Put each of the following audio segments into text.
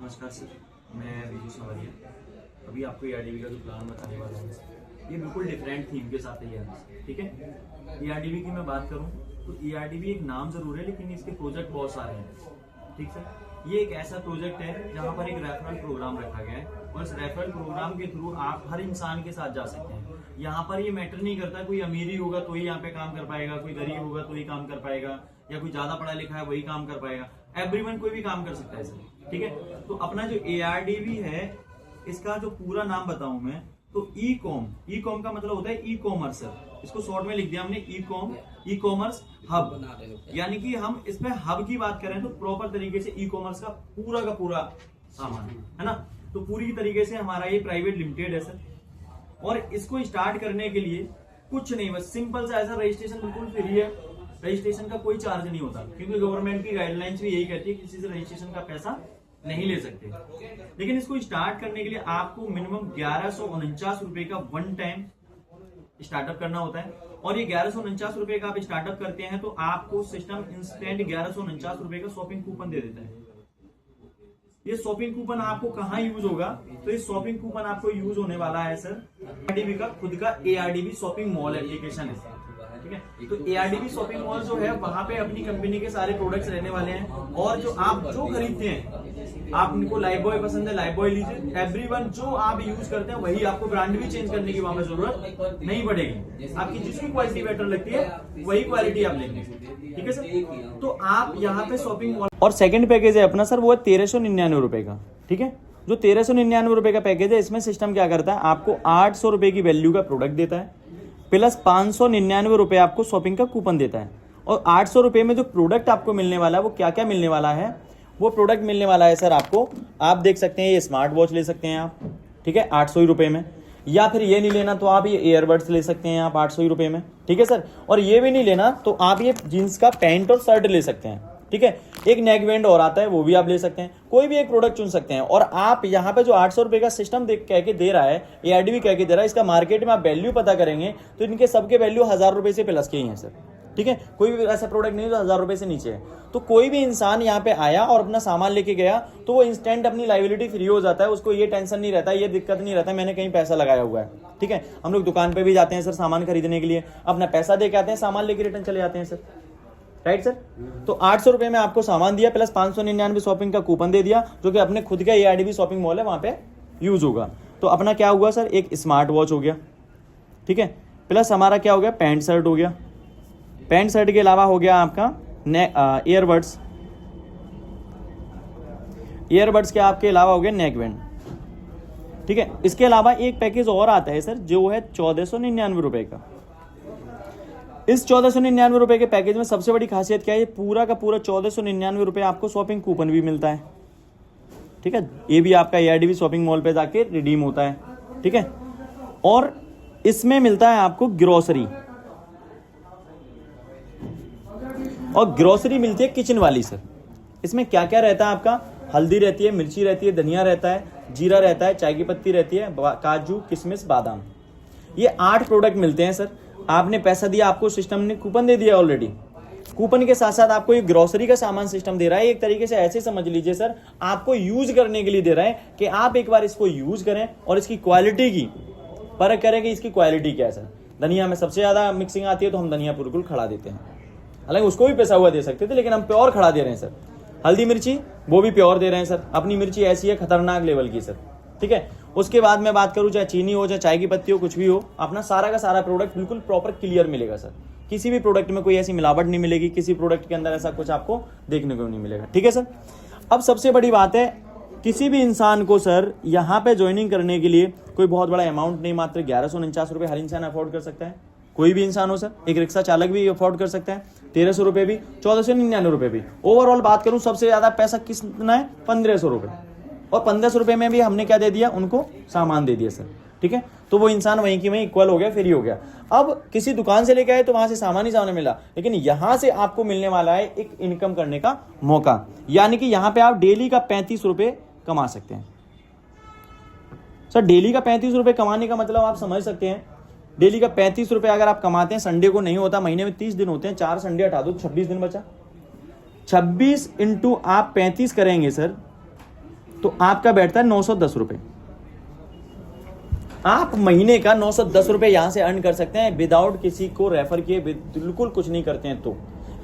नमस्कार सर, मैं विजू सवारिया। अभी आपको एआरडीबी का जो प्लान बताने वाला हूँ, ये बिल्कुल डिफरेंट थीम के साथ तैयार है। ठीक है, एआरडीबी की मैं बात करूँ तो एआरडीबी एक नाम जरूर है, लेकिन इसके प्रोजेक्ट बहुत सारे हैं। ठीक सर, ये एक ऐसा प्रोजेक्ट है जहाँ पर एक रेफरल प्रोग्राम रखा गया है और इस रेफरल प्रोग्राम के थ्रू आप हर इंसान के साथ जा सकते हैं। यहाँ पर ये मैटर नहीं करता कोई अमीर ही होगा तो ही यहाँ पे काम कर पाएगा, कोई गरीब होगा तो ही काम कर पाएगा, या कोई ज्यादा पढ़ा लिखा है वही काम कर पाएगा। एवरीवन कोई भी काम कर सकता है सर। ठीक है, तो अपना जो एआरडीबी है, इसका जो पूरा नाम बताऊं मैं तो ई कॉम का मतलब होता है ई कॉमर्स सर। इसको शॉर्ट में लिख दिया हमने ई कॉमर्स हब। यानी कि हम इसमें हब की बात करें तो प्रॉपर तरीके से ई कॉमर्स का पूरा सामान है ना। तो पूरी तरीके से हमारा ये प्राइवेट लिमिटेड है सर, और इसको स्टार्ट करने के लिए कुछ नहीं, बस सिंपल सा ऐसा रजिस्ट्रेशन बिल्कुल फ्री है। रजिस्ट्रेशन का कोई चार्ज नहीं होता, क्योंकि गवर्नमेंट की गाइडलाइंस भी यही कहती है कि किसी से रजिस्ट्रेशन का पैसा नहीं ले सकते। लेकिन इसको स्टार्ट करने के लिए आपको मिनिमम 1149 रुपए का वन टाइम स्टार्टअप करना होता है। और ये 1149 रुपए का आप स्टार्टअप करते हैं तो आपको सिस्टम इंस्टेंट 1149 रुपए का शॉपिंग कूपन दे देता है। ये शॉपिंग कूपन आपको कहाँ यूज होगा, तो ये शॉपिंग कूपन आपको यूज होने वाला है सर एआरडीबी का खुद का एआरडीबी शॉपिंग मॉल एप्लीकेशन है। ठीक है, तो एआरडीबी शॉपिंग मॉल जो है वहां पे अपनी कंपनी के सारे प्रोडक्ट्स रहने वाले हैं, और जो आप जो खरीदते हैं, आप इनको लाइफ बॉय पसंद है लाइफ बॉय लीजिए। एवरीवन जो आप यूज करते हैं वही, आपको ब्रांड भी चेंज करने की वहां पर जरूरत नहीं पड़ेगी। आपकी जिसकी क्वालिटी बेटर लगती है वही क्वालिटी आप लेंगे। ठीक है सर, तो आप यहाँ पे शॉपिंग मॉल। और सेकंड पैकेज है अपना सर, वो है 1399 रुपए का। ठीक है, जो 1399 रुपए का पैकेज है, इसमें सिस्टम क्या करता है, आपको 800 रुपए की वैल्यू का प्रोडक्ट देता है, प्लस 599 रुपए आपको शॉपिंग का कूपन देता है। और 800 रुपए में जो प्रोडक्ट आपको मिलने वाला है वो क्या क्या मिलने वाला है, वो प्रोडक्ट मिलने वाला है सर आपको, आप देख सकते हैं ये स्मार्ट वॉच ले सकते हैं आप। ठीक है, 800 रुपए में। या फिर ये नहीं लेना तो आप ये ईयरबड्स ले सकते हैं आप 800 रुपए में। ठीक है सर, और ये भी नहीं लेना तो आप ये जीन्स का पैंट और शर्ट ले सकते हैं। ठीक है, एक नेक बैंड और आता है वो भी आप ले सकते हैं, कोई भी एक प्रोडक्ट चुन सकते हैं। और आप यहाँ पे जो 800 रुपए का सिस्टम कह के दे रहा है, एआरडीबी कह के दे रहा है, इसका मार्केट में आप वैल्यू पता करेंगे तो इनके सबके वैल्यू 1000 रुपए से प्लस के ही है सर। ठीक है, कोई भी ऐसा प्रोडक्ट नहीं जो 1000 रुपए से नीचे है। तो कोई भी इंसान यहाँ पे आया और अपना सामान लेके गया तो वो इंस्टेंट अपनी लायबिलिटी फ्री हो जाता है, उसको ये टेंशन नहीं रहता, ये दिक्कत नहीं रहता मैंने कहीं पैसा लगाया हुआ है। ठीक है, हम लोग दुकान पे भी जाते हैं सर सामान खरीदने के लिए, अपना पैसा दे के आते हैं, सामान लेके रिटर्न चले जाते हैं सर। राइट सर, तो 800 रुपए में आपको सामान दिया, प्लस 599 शॉपिंग का कूपन दे दिया, जो कि अपने खुद का एआरडीबी शॉपिंग मॉल है वहां पे यूज होगा। तो अपना क्या हुआ सर, एक स्मार्ट वॉच हो गया। ठीक है, प्लस हमारा क्या हो गया, पैंट शर्ट हो गया। पैंट शर्ट के अलावा हो गया आपका ईयरबड्स। ईयरबड्स के आपके अलावा हो गया नेक बैंड। ठीक है, इसके अलावा एक पैकेज और आता है सर, जो है 1499 रुपए का। इस 1499 रुपए के पैकेज में सबसे बड़ी खासियत क्या है, ये पूरा का पूरा 1499 रुपए आपको शॉपिंग कूपन भी मिलता है। ठीक है, ये भी आपका एआरडीबी शॉपिंग मॉल पे जाके रिडीम होता है। ठीक है, और इसमें मिलता है आपको ग्रोसरी, और ग्रोसरी मिलती है किचन वाली सर। इसमें क्या क्या रहता है आपका, हल्दी रहती है, मिर्ची रहती है, धनिया रहता है, जीरा रहता है, चाय की पत्ती रहती है, काजू किशमिश बादाम, ये 8 प्रोडक्ट मिलते हैं सर। आपने पैसा दिया, आपको सिस्टम ने कूपन दे दिया ऑलरेडी। कूपन के साथ साथ आपको ये ग्रोसरी का सामान सिस्टम दे रहा है। एक तरीके से ऐसे समझ लीजिए सर, आपको यूज करने के लिए दे रहा है कि आप एक बार इसको यूज करें और इसकी क्वालिटी की परख करें कि इसकी क्वालिटी क्या है सर। धनिया में सबसे ज्यादा मिक्सिंग आती है तो हम धनिया बिल्कुल खड़ा देते हैं, हालांकि उसको भी पैसा हुआ दे सकते थे, लेकिन हम प्योर खड़ा दे रहे हैं सर। हल्दी मिर्ची वो भी प्योर दे रहे हैं सर, अपनी मिर्ची ऐसी है खतरनाक लेवल की सर। ठीक है, उसके बाद मैं बात करूं, चाहे चीनी हो चाहे चाय की पत्ती हो, कुछ भी हो, अपना सारा का सारा प्रोडक्ट बिल्कुल प्रॉपर क्लियर मिलेगा सर। किसी भी प्रोडक्ट में कोई ऐसी मिलावट नहीं मिलेगी, किसी प्रोडक्ट के अंदर ऐसा कुछ आपको देखने को नहीं मिलेगा। ठीक है सर, अब सबसे बड़ी बात है, किसी भी इंसान को सर यहाँ पे ज्वाइनिंग करने के लिए कोई बहुत बड़ा अमाउंट नहीं, मात्र 1149 रुपए हर इंसान अफोर्ड कर सकता है। कोई भी इंसान हो सर, एक रिक्शा चालक भी अफोर्ड कर सकता है, 1300 रुपए भी, 1499 रुपए भी। ओवरऑल बात करूं सबसे ज्यादा पैसा कितना है, 1500 रुपए। और 1500 रुपए में भी हमने क्या दे दिया, उनको सामान दे दिया सर। ठीक है, तो वो इंसान वहीं की वहीं इक्वल हो गया, फ्री हो गया। अब किसी दुकान से लेके आए तो वहां से सामान ही सामने मिला, लेकिन यहां से आपको मिलने वाला है एक इनकम करने का मौका। यानी कि यहां पे आप डेली का 35 रुपए कमा सकते हैं सर। डेली का 35 रुपए कमाने का मतलब आप समझ सकते हैं, डेली का 35 रुपए अगर आप कमाते हैं, संडे को नहीं होता, महीने में 30 दिन होते हैं, 4 संडे हटा दो, 26 दिन बचा। 26 इंटू आप 35 करेंगे सर, तो आपका बैठता है 910 रुपये। आप महीने का 910 रुपये यहां से अर्न कर सकते हैं विदाउट किसी को रेफर किए, बिल्कुल कुछ नहीं करते हैं। तो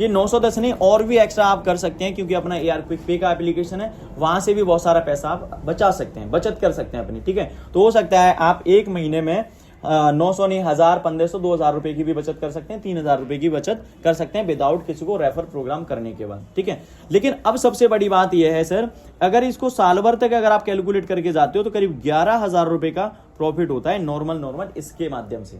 ये 910 नहीं, और भी एक्स्ट्रा आप कर सकते हैं, क्योंकि अपना AR क्विक पे का एप्लीकेशन है, वहां से भी बहुत सारा पैसा आप बचा सकते हैं, बचत कर सकते हैं अपनी, ठीक है। तो हो सकता है आप एक महीने में 900 नहीं, 1000, 1500, 2000 रुपए की भी बचत कर सकते हैं, 3000 रुपए की बचत कर सकते हैं विदाउट किसी को रेफर प्रोग्राम करने के बाद, ठीक है। लेकिन अब सबसे बड़ी बात यह है सर, अगर इसको साल भर तक अगर आप कैलकुलेट करके जाते हो तो करीब 11,000 रुपए का प्रॉफिट होता है नॉर्मल इसके माध्यम से।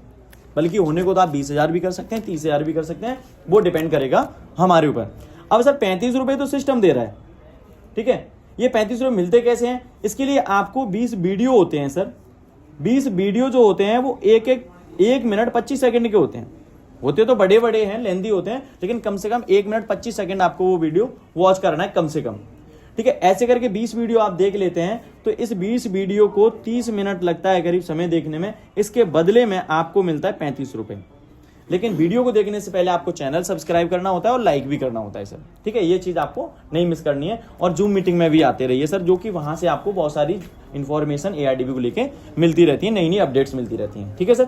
बल्कि होने को तो आप 20,000 भी कर सकते हैं, 30,000 भी कर सकते हैं, वो डिपेंड करेगा हमारे ऊपर। अब सर 35 रुपए तो सिस्टम दे रहा है, ठीक है। ये 35 रुपए मिलते कैसे हैं? इसके लिए आपको 20 वीडियो होते हैं सर। 20 वीडियो जो होते हैं वो एक मिनट 25 सेकंड के होते तो बड़े बड़े हैं, लेंदी होते हैं, लेकिन कम से कम 1 मिनट 25 सेकंड आपको वो वीडियो वॉच करना है कम से कम, ठीक है। ऐसे करके 20 वीडियो आप देख लेते हैं तो इस 20 वीडियो को 30 मिनट लगता है करीब समय देखने में, इसके बदले में आपको मिलता है 35 रुपए। लेकिन वीडियो को देखने से पहले आपको चैनल सब्सक्राइब करना होता है और लाइक भी करना होता है सर, ठीक है। ये चीज आपको नहीं मिस करनी है। और जूम मीटिंग में भी आते रहिए सर, जो कि वहां से आपको बहुत सारी इंफॉर्मेशन ARDB को लेके मिलती रहती है, नई नई अपडेट्स मिलती रहती हैं, ठीक है सर।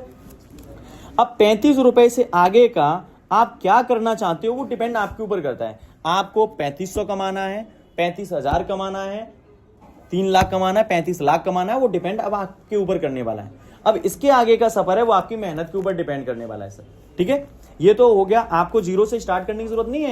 अब 35 रुपए से आगे का आप क्या करना चाहते हो वो डिपेंड आपके ऊपर करता है। आपको 3500 कमाना है, 35,000 कमाना है, 3 लाख कमाना है, 35 लाख कमाना है, वो डिपेंड अब आपके ऊपर करने वाला है। अब इसके आगे का सफर है वो आपकी मेहनत के ऊपर डिपेंड करने वाला है सर, ठीक है। ये तो हो गया, आपको जीरो से स्टार्ट करने की जरूरत नहीं है।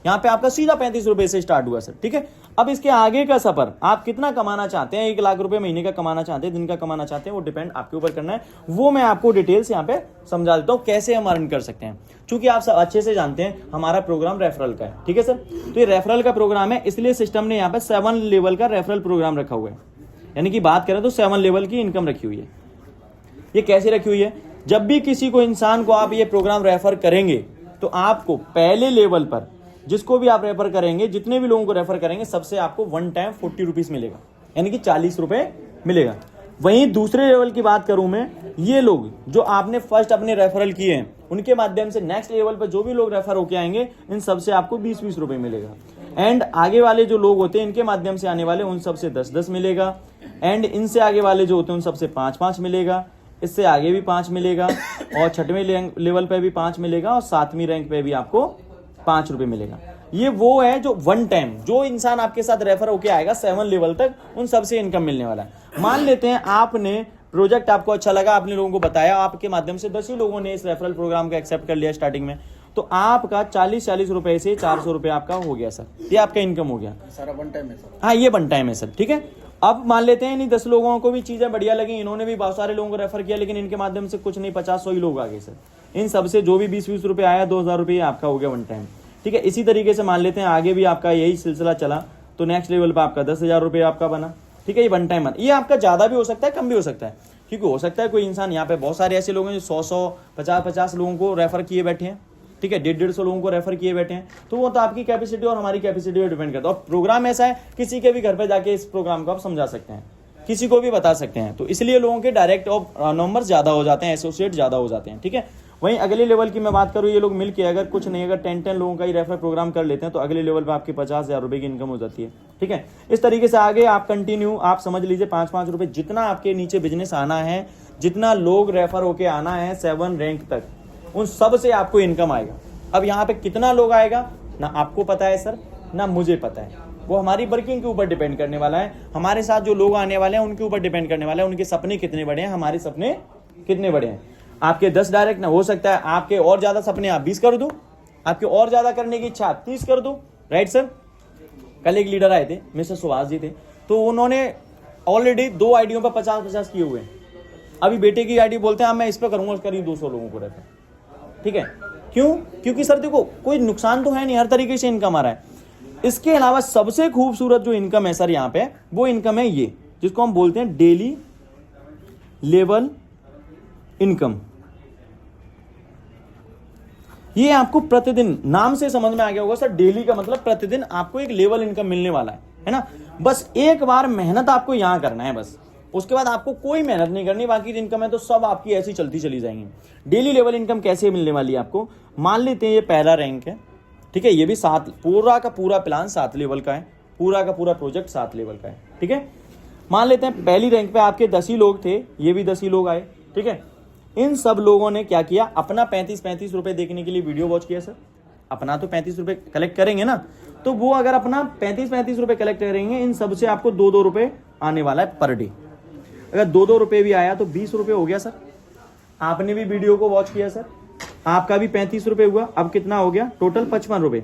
यहाँ पे आपका सीधा 35 रुपए से स्टार्ट हुआ सर, ठीक है। अब इसके आगे का सफर, आप कितना कमाना चाहते हैं, 1 लाख रुपए महीने का कमाना चाहते हैं, दिन का कमाना चाहते हैं, वो डिपेंड आपके ऊपर करना है। वो मैं आपको डिटेल्स यहाँ पे समझा देता हूँ कैसे हम अर्न कर सकते हैं। चूंकि आप सब अच्छे से जानते हैं हमारा प्रोग्राम रेफरल का है, ठीक है सर। तो ये रेफरल का प्रोग्राम है, इसलिए सिस्टम ने यहाँ पे 7 लेवल का रेफरल प्रोग्राम रखा हुआ है। यानी कि बात करें तो 7 लेवल की इनकम रखी हुई है। ये कैसे रखी हुई है? जब भी किसी को इंसान को आप ये प्रोग्राम रेफर करेंगे तो आपको पहले लेवल पर जिसको भी आप रेफर करेंगे, जितने भी लोगों को रेफर करेंगे, सबसे आपको 1 टाइम 40 रुपीज मिलेगा, यानी कि 40 रुपए मिलेगा। वहीं दूसरे लेवल की बात करूं मैं, ये लोग जो आपने फर्स्ट अपने रेफरल किए हैं उनके माध्यम से नेक्स्ट लेवल पर जो भी लोग रेफर होके आएंगे, इन सबसे आपको 20-20 रुपए मिलेगा। एंड आगे वाले जो लोग होते हैं इनके माध्यम से आने वाले, उन सबसे 10-10 मिलेगा। एंड इनसे आगे वाले जो होते हैं उन सबसे 5-5 मिलेगा। इससे आगे भी 5 मिलेगा, और 6वें लेवल पे भी 5 मिलेगा, और 7वीं रैंक पे भी आपको 5 रुपए मिलेगा। ये वो है जो 1 टाइम, जो इंसान आपके साथ रेफर होके आएगा 7 लेवल तक, उन सबसे इनकम मिलने वाला है। मान लेते हैं आपने प्रोजेक्ट आपको अच्छा लगा, आपने लोगों को बताया, आपके माध्यम से 10 ही लोगों ने इस रेफरल प्रोग्राम को एक्सेप्ट कर लिया स्टार्टिंग में, तो आपका 40-40 रुपए से 400 रुपए आपका हो गया सर। ये आपका इनकम हो गया, सारा 1 टाइम है सर। हाँ, ये 1 टाइम है सर, ठीक है। अब मान लेते हैं इन 10 लोगों को भी चीजें बढ़िया लगी, इन्होंने भी बहुत सारे लोगों को रेफर किया, लेकिन इनके माध्यम से कुछ नहीं 50-100 ही लोग आ गए सर। इन सबसे जो भी 20-20 रुपए आया, 2,000 रुपये आपका हो गया 1 टाइम, ठीक है। इसी तरीके से मान लेते हैं आगे भी आपका यही सिलसिला चला, तो नेक्स्ट लेवल पर आपका 10,000 रुपये आपका बना, ठीक है। ये 1 टाइम बना। ये आपका ज्यादा भी हो सकता है, कम भी हो सकता है, क्योंकि हो सकता है कोई इंसान, यहाँ पे बहुत सारे ऐसे लोग हैं जो 100-100, 50-50 लोगों को रेफर किए बैठे हैं, ठीक है, 150-150 लोगों को रेफर किए बैठे हैं। तो वो तो आपकी कैपेसिटी और हमारी कैपेसिटी पर डिपेंड करता है। और प्रोग्राम ऐसा है, किसी के भी घर पे जाके इस प्रोग्राम को आप समझा सकते हैं, किसी को भी बता सकते हैं। तो इसलिए लोगों के डायरेक्ट नंबर ज्यादा हो जाते हैं, एसोसिएट ज्यादा हो जाते हैं, ठीक है। वहीं अगले लेवल की मैं बात करूं, ये लोग मिलकर अगर कुछ नहीं, अगर 10 लोगों का ही रेफर प्रोग्राम कर लेते हैं तो अगले लेवल पे आपकी 50,000 रुपए की इनकम हो जाती है, ठीक है। इस तरीके से आगे आप कंटिन्यू, आप समझ लीजिए 5-5 रुपए जितना आपके नीचे बिजनेस आना है, जितना लोग रेफर होके आना है 7 रैंक तक, उन सब से आपको इनकम आएगा। अब यहाँ पे कितना लोग आएगा ना आपको पता है सर, ना मुझे पता है, वो हमारी वर्किंग के ऊपर डिपेंड करने वाला है। हमारे साथ जो लोग आने वाले हैं उनके ऊपर डिपेंड करने वाला है, उनके सपने कितने बड़े हैं, हमारे सपने कितने बड़े हैं। आपके 10 डायरेक्ट ना हो सकता है, आपके और ज्यादा सपने आप 20 कर दूं, आपके और ज्यादा करने की इच्छा 30 कर दूं, राइट सर। कल एक लीडर आए थे, मिस्टर सुभाष जी थे, तो उन्होंने ऑलरेडी 2 आईडियों पर 50-50 किए हुए हैं। अभी बेटे की आईडी बोलते हैं मैं इस पर करूंगा करीब 200 लोगों को रेफर, ठीक है। क्यों? क्योंकि सर देखो कोई नुकसान तो है नहीं, हर तरीके से इनकम आ रहा है। इसके अलावा सबसे खूबसूरत जो इनकम है सर यहाँ पे, वो इनकम है ये, जिसको हम बोलते हैं डेली लेवल इनकम। ये आपको प्रतिदिन, नाम से समझ में आ गया होगा सर, डेली का मतलब प्रतिदिन आपको एक लेवल इनकम मिलने वाला है ना। बस एक बार मेहनत आपको यहां करना है, बस उसके बाद आपको कोई मेहनत नहीं करनी, बाकी इनकम है तो सब आपकी ऐसी चलती चली जाएंगी। डेली लेवल इनकम कैसे मिलने वाली है आपको? मान लेते हैं ये पहला रैंक है, ठीक है, ये भी 7, पूरा का पूरा प्लान 7 लेवल का है, पूरा का पूरा प्रोजेक्ट 7 लेवल का है। ठीक है, मान लेते हैं पहली रैंक पे आपके 10 ही लोग थे, ये भी 10 ही लोग आए। ठीक है, इन सब लोगों ने क्या किया, अपना 35 रुपए देखने के लिए वीडियो वॉच किया सर। अपना तो 35 रुपए कलेक्ट करेंगे ना, तो वो अगर अपना 35 रुपए कलेक्ट करेंगे, इन सब से आपको 2 रुपए आने वाला है पर डे। अगर 2 रुपए भी आया तो 20 रुपए हो गया सर। आपने भी वीडियो को वॉच किया सर, आपका भी 35 रुपए हुआ। अब कितना हो गया टोटल 55 रुपए।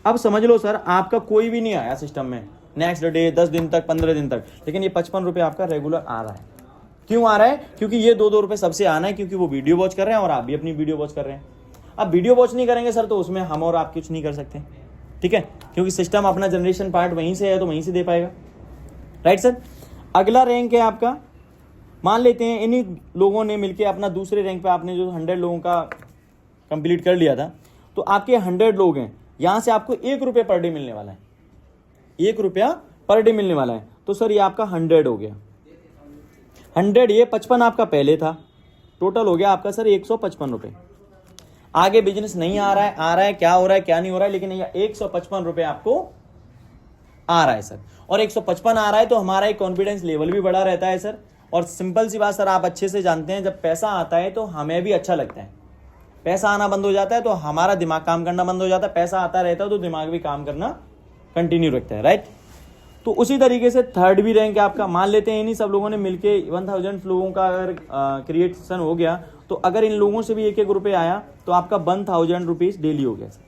अब समझ लो सर, आपका कोई भी नहीं आया सिस्टम में नेक्स्ट डे, 10 दिन तक, 15 दिन तक, लेकिन ये 55 रुपए आपका रेगुलर आ रहा है। क्यों आ रहा है? क्योंकि ये 2 रुपए सबसे आना है, क्योंकि वो वीडियो वॉच कर रहे हैं और आप भी अपनी वीडियो वॉच कर रहे हैं। अब वीडियो वॉच नहीं करेंगे सर तो उसमें हम और आप कुछ नहीं कर सकते। ठीक है, क्योंकि सिस्टम अपना जनरेशन पार्ट वहीं से है तो वहीं से दे पाएगा। Right sir. अगला रैंक है आपका, मान लेते हैं इन्हीं लोगों ने मिलकर अपना दूसरे रैंक पे, आपने जो 100 लोगों का कंप्लीट कर लिया था, तो आपके 100 लोग हैं, यहां से आपको 1 रुपये पर डे मिलने वाला है। 1 रुपया पर डे मिलने वाला है। तो सर ये आपका 100 हो गया। 100, ये 55 आपका पहले था, टोटल हो गया आपका सर 155 रुपये। आगे बिजनेस नहीं आ रहा है, क्या हो रहा है क्या नहीं हो रहा है, लेकिन ये 155 रुपये आपको आ रहा है सर। और 155 आ रहा है तो हमारा एक कॉन्फिडेंस लेवल भी बढ़ा रहता है सर। और सिंपल सी बात सर, आप अच्छे से जानते हैं, जब पैसा आता है तो हमें भी अच्छा लगता है। पैसा आना बंद हो जाता है तो हमारा दिमाग काम करना बंद हो जाता है। पैसा आता रहता है तो दिमाग भी काम करना कंटिन्यू रखता है। राइट। तो उसी तरीके से थर्ड भी रैंक है आपका। मान लेते हैं इन्हीं सब लोगों ने मिलके 1000 लोगों का अगर क्रिएशन हो गया, तो अगर इन लोगों से भी 1-1 रुपये आया तो आपका 1000 रुपीज डेली हो गया सर।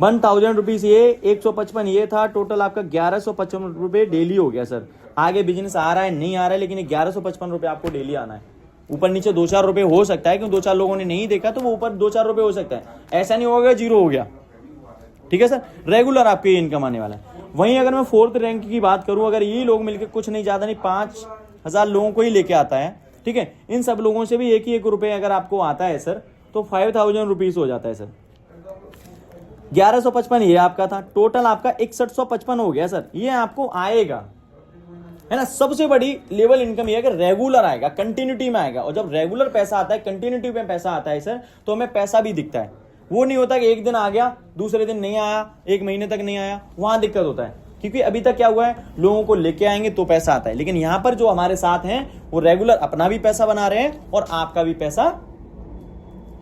1000 रुपीज ये, 155 ये था, टोटल आपका 1155 रुपये डेली हो गया सर। आगे बिजनेस आ रहा है नहीं आ रहा है, लेकिन 1155 रुपये आपको डेली आना है। ऊपर नीचे 2-4 रुपये हो सकता है, क्योंकि 2-4 लोगों ने नहीं देखा तो वो ऊपर 2-4 रुपये हो सकता है। ऐसा नहीं होगा 0 हो गया। ठीक है सर, रेगुलर आपके इनकम आने वाला है। वहीं अगर मैं 4th रैंक की बात करूं, अगर ये लोग मिलकर कुछ नहीं, ज्यादा नहीं, 5000 लोगों को ही लेके आता है, ठीक है, इन सब लोगों से भी 1 रुपये अगर आपको आता है सर, तो 5000 रुपीज हो जाता है सर। 1155 ये आपका था, टोटल आपका 6155 हो गया सर। ये आपको आएगा, है ना। सबसे बड़ी लेवल इनकम ये है कि रेगुलर आएगा, कंटिन्यूटी में आएगा। और जब रेगुलर पैसा आता है, कंटिन्यूटी में पैसा आता है सर, तो हमें पैसा भी दिखता है। वो नहीं होता कि एक दिन आ गया, दूसरे दिन नहीं आया, 1 महीने तक नहीं आया, वहां दिक्कत होता है। क्योंकि अभी तक क्या हुआ है, लोगों को लेके आएंगे तो पैसा आता है। लेकिन यहां पर जो हमारे साथ हैं वो रेगुलर अपना भी पैसा बना रहे हैं और आपका भी पैसा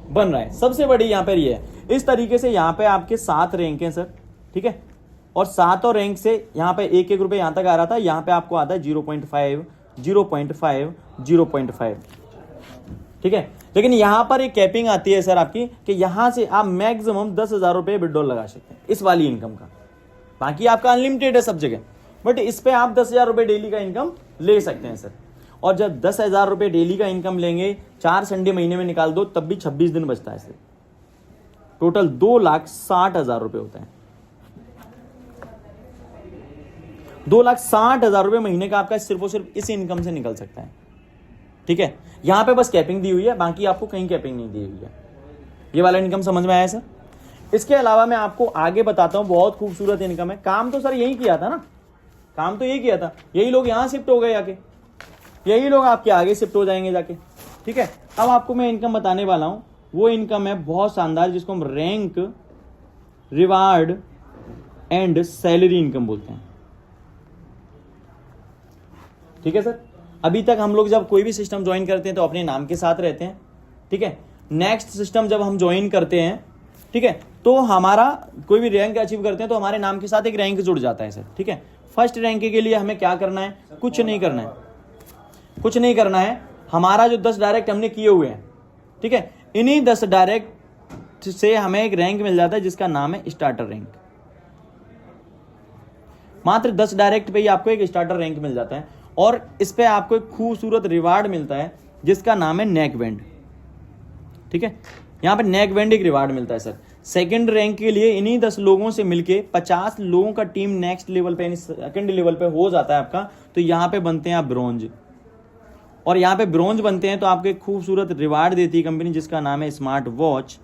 बन रहा है। सबसे बड़ी यहां पर ये है। इस तरीके से यहां पे आपके 7 रैंक हैं सर। ठीक है, और 7 रैंक से यहां पे 1-1 रुपये यहां तक आ रहा था, यहां पे आपको आता है 0.5, 0.5, 0.5। ठीक है, लेकिन यहां पर एक कैपिंग आती है सर आपकी, कि यहां से आप मैक्सिमम 10,000 रुपये विड्रॉल लगा सकते हैं इस वाली इनकम का। बाकी आपका अनलिमिटेड है सब जगह, बट इस पे आप 10,000 रुपये डेली का इनकम ले सकते हैं सर। और जब 10,000 रुपये डेली का इनकम लेंगे, 4 संडे महीने में निकाल दो, तब भी 26 दिन बचता है सर। टोटल 2,60,000 रुपये होता है। 2,60,000 रुपये महीने का आपका सिर्फ और सिर्फ इस इनकम से निकल सकता है। ठीक है, यहां पे बस कैपिंग दी हुई है, बाकी आपको कहीं कैपिंग नहीं दी हुई है। ये वाला इनकम समझ में आया सर। इसके अलावा मैं आपको आगे बताता हूं, बहुत खूबसूरत इनकम है। काम तो सर यही किया था ना, काम तो यही किया था। यही लोग यहां शिफ्ट हो गए आके, यही लोग आपके आगे शिफ्ट हो जाएंगे जाके। ठीक है, अब आपको मैं इनकम बताने वाला हूं। वो इनकम है बहुत शानदार, जिसको हम rank, reward and salary income बोलते हैं। ठीक है सर, अभी तक हम लोग जब कोई भी सिस्टम ज्वाइन करते हैं तो अपने नाम के साथ रहते हैं। ठीक है, नेक्स्ट सिस्टम जब हम ज्वाइन करते हैं, ठीक है, तो हमारा कोई भी रैंक अचीव करते हैं तो हमारे नाम के साथ एक रैंक जुड़ जाता है सर। ठीक है, फर्स्ट रैंक के लिए हमें क्या करना है, कुछ नहीं करना है, कुछ नहीं करना है। हमारा जो 10 डायरेक्ट हमने किए हुए हैं, ठीक है, इन्हीं 10 डायरेक्ट से हमें एक रैंक मिल जाता है जिसका नाम है स्टार्टर रैंक। मात्र 10 डायरेक्ट पे ही आपको एक स्टार्टर रैंक मिल जाता है, और इस पे आपको एक खूबसूरत रिवार्ड मिलता है जिसका नाम है नेक बैंड। ठीक है, यहां पे नेक बैंड एक रिवार्ड मिलता है सर। सेकंड रैंक के लिए इन्हीं 10 लोगों से मिलके 50 लोगों का टीम नेक्स्ट लेवल पे, सेकंड लेवल पे हो जाता है आपका, तो यहां पे बनते हैं आप ब्रोंज। और यहाँ पे ब्रोंज बनते हैं तो आपको एक खूबसूरत रिवार्ड देती है कंपनी जिसका नाम है smart watch.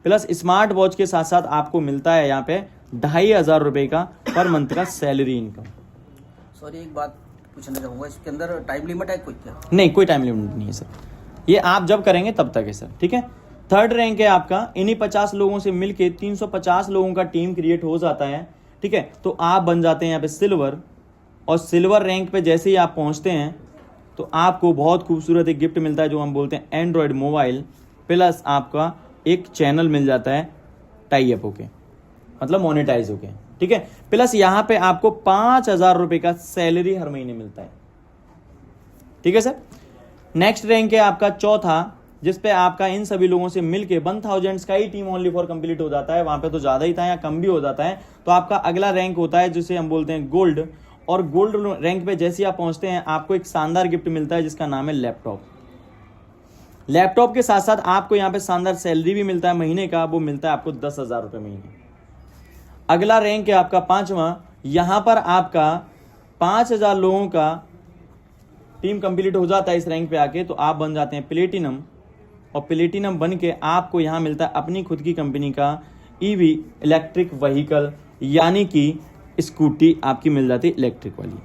Plus smart watch के साथ साथ आपको मिलता है यहाँ पे 2,500 रुपये का पर मंथ का सैलरी इनकम। सॉरी, एक बात पूछना चाहूंगा, इसके अंदर टाइम लिमिट है कोई क्या? नहीं, कोई टाइम लिमिट नहीं है सर, ये आप जब करेंगे तब तक है सर। ठीक है, थर्ड रैंक है आपका, इन्हीं 50 लोगों से मिलके 350 लोगों का टीम क्रिएट हो जाता है ठीक है, तो आप बन जाते हैं यहाँ पे सिल्वर, और सिल्वर रैंक पे जैसे ही आप पहुंचते हैं तो आपको बहुत खूबसूरत एक गिफ्ट मिलता है जो हम बोलते हैं एंड्रॉयड मोबाइल, प्लस आपका एक चैनल मिल जाता है टाई अप होके, मतलब मोनेटाइज होके, ठीक है। प्लस यहाँ पे आपको 5,000 रुपए का सैलरी हर महीने मिलता है, ठीक है सर। नेक्स्ट रैंक है आपका चौथा, जिसपे आपका इन सभी लोगों से मिलके 1000 का ही टीम ओनली फॉर कंप्लीट हो जाता है। वहां पे तो ज्यादा ही था या कम भी हो जाता है। तो आपका अगला रैंक होता है जिसे हम बोलते हैं गोल्ड, और गोल्ड रैंक पे जैसे आप पहुंचते हैं आपको एक शानदार गिफ्ट मिलता है जिसका नाम है लैपटॉप। लैपटॉप के साथ साथ आपको यहाँ पे शानदार सैलरी भी मिलता है महीने का, वो मिलता है आपको 10,000 रुपए महीने। अगला रैंक है आपका 5वां, यहां पर आपका 5,000 लोगों का टीम कंप्लीट हो जाता है इस रैंक पे आके, तो आप बन जाते हैं प्लेटिनम, और प्लेटिनम बन के आपको यहाँ मिलता है अपनी खुद की कंपनी का ईवी इलेक्ट्रिक व्हीकल, यानी कि स्कूटी आपकी मिल जाती है इलेक्ट्रिक वाली,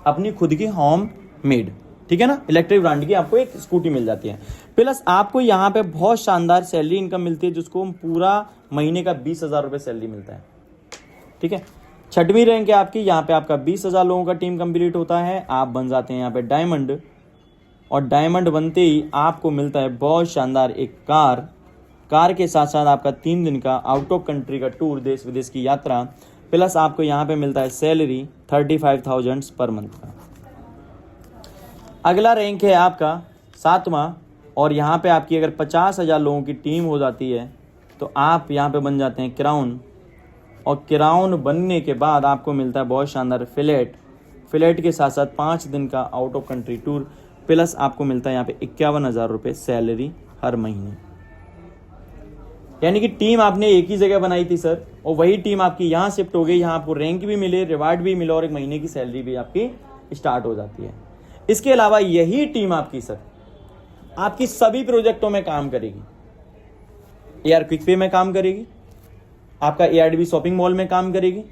अपनी खुद की होम मेड, ठीक है ना, इलेक्ट्रिक ब्रांड की आपको एक स्कूटी मिल जाती है। प्लस आपको यहाँ पे बहुत शानदार सैलरी इनकम मिलती है जिसको पूरा महीने का 20,000 रुपये सैलरी मिलता है, ठीक है। 6वीं रैंक है आपकी, यहाँ पे आपका 20,000 लोगों का टीम कंप्लीट होता है, आप बन जाते हैं यहाँ पे डायमंड, और डायमंड बनते ही आपको मिलता है बहुत शानदार एक कार के साथ साथ आपका 3 दिन का आउट ऑफ कंट्री का टूर, देश विदेश की यात्रा, प्लस आपको यहाँ पे मिलता है सैलरी 35,000 पर मंथ का। अगला रैंक है आपका 7वां, और यहाँ पे आपकी अगर 50,000 लोगों की टीम हो जाती है तो आप यहाँ पे बन जाते हैं क्राउन, और क्राउन बनने के बाद आपको मिलता है बहुत शानदार फ्लैट के साथ साथ 5 दिन का out of country tour, plus आपको मिलता है यहाँ पे 51,000 रुपये सैलरी हर महीने। यानी कि टीम आपने एक ही जगह बनाई थी सर, और वही टीम आपकी यहाँ शिफ्ट हो गई, यहाँ आपको रैंक भी मिले, रिवार्ड भी मिले, और एक महीने की सैलरी भी आपकी स्टार्ट हो जाती है। इसके अलावा यही टीम आपकी सर आपकी सभी प्रोजेक्टों में काम करेगी, एआर क्विक पे में काम करेगी, आपका एआरडीबी शॉपिंग मॉल में काम करेगी,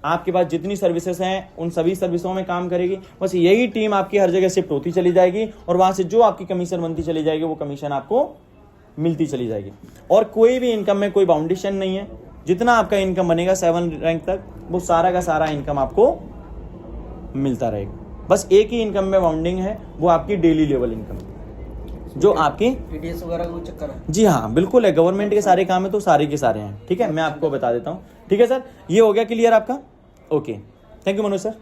आपके पास जितनी सर्विसेज हैं उन सभी सर्विसों में काम करेगी। बस यही टीम आपकी हर जगह शिफ्ट होती चली जाएगी, और वहां से जो आपकी कमीशन बनती चली जाएगी वो कमीशन आपको मिलती चली जाएगी, और कोई भी इनकम में कोई बाउंडेशन नहीं है। जितना आपका इनकम बनेगा 7 रैंक तक, वो सारा का सारा इनकम आपको मिलता रहेगा। बस एक ही इनकम में बाउंडिंग है, वो आपकी डेली लेवल इनकम, जो आपकी टीडीएस वगैरह का कुछ चक्कर है? जी हाँ बिल्कुल है, गवर्नमेंट के सारे काम है तो सारे के सारे हैं, ठीक है। मैं आपको बता देता हूँ, ठीक है सर। ये हो गया क्लियर आपका, okay, thank you Manoj sir.